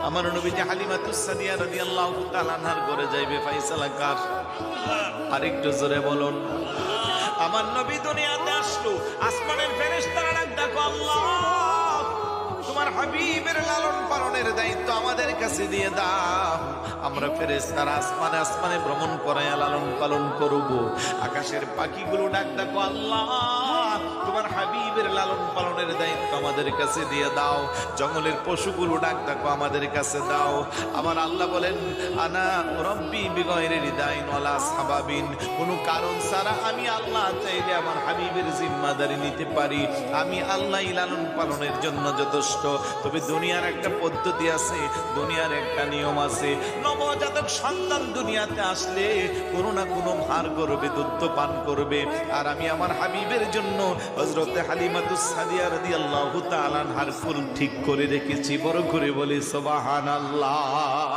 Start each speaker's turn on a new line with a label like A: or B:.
A: আমার নবীজি হালিমাতুস সাদিয়া রাদিয়াল্লাহু তাআলা আনহার ঘরে যাইবে ফায়সালা কার? আরেকটু জোরে বলুন। আমার নবী দুনিয়াতে আসলো, আসমানের ফেরেশতারা ডাক দেখো, আল্লাহ তোমার হাবিবের লালন পালনের দায়িত্ব আমাদের কাছে দিয়ে দাও। আমরা ফেরেশতারা আসমানে আসমানে ভ্রমণ করায়া লালন পালন করব। আকাশের পাখিগুলো ডাক দেখো, আল্লাহ তোমার হাবিবের লালন পালনের দায়িত্ব আমাদের কাছে দিয়ে দাও। জঙ্গলের পশুগুলো ডাক দেখো, আমাদের কাছে দাও। আমার আল্লাহ বলেন, আনা রব্বি বিগয়রি রিদাইন ওয়ালা সাবাবিন, কোনো কারণ ছাড়া আমি আল্লাহ চাইলে আমার হাবিবের জিম্মাদারি নিতে পারি। আমি আল্লাহই লালন পালনের জন্য যথেষ্ট। তবে দুনিয়ার একটা পদ্ধতি আছে, দুনিয়ার একটা নিয়ম আছে। নবজাতক সন্তান দুনিয়াতে আসলে কোনো না কোনো ভার করবে, দুধ পান করবে। আর আমি আমার হাবিবের জন্য হযরতে হালিমাতুস সাদিয়া রাদিয়াল্লাহু তাআলা আনহার ফুল ঠিক করে রেখেছি। বড় করে বলি সুবহানাল্লাহ।